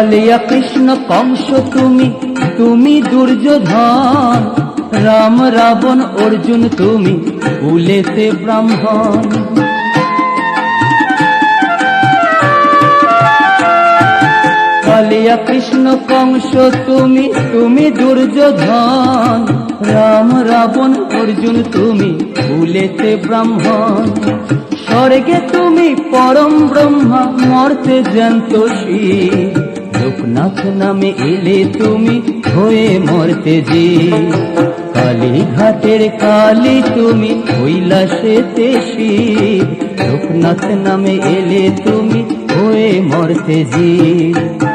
কালিয়া কৃষ্ণ কংস তুমি, তুমি দুর্যোধন। রাম রাবণ অর্জুন তুমি, কুলেতে ব্রাহ্মণ। কালিয়া কৃষ্ণ কংস তুমি, তুমি দুর্যোধন। রাম রাবণ অর্জুন তুমি, কুলেতে ব্রাহ্মণ। স্বর্গে তুমি পরম ব্রহ্মা, মর্তে জ্যান্ত শিব। লোকনাথ নামে এলে তুমি, হয়ে মর্তে জীব। কালীঘাটের কালী তুমি, কৈলাসেতে শিব। লোকনাথ নামে এলে তুমি, হয়ে মর্তে জীব।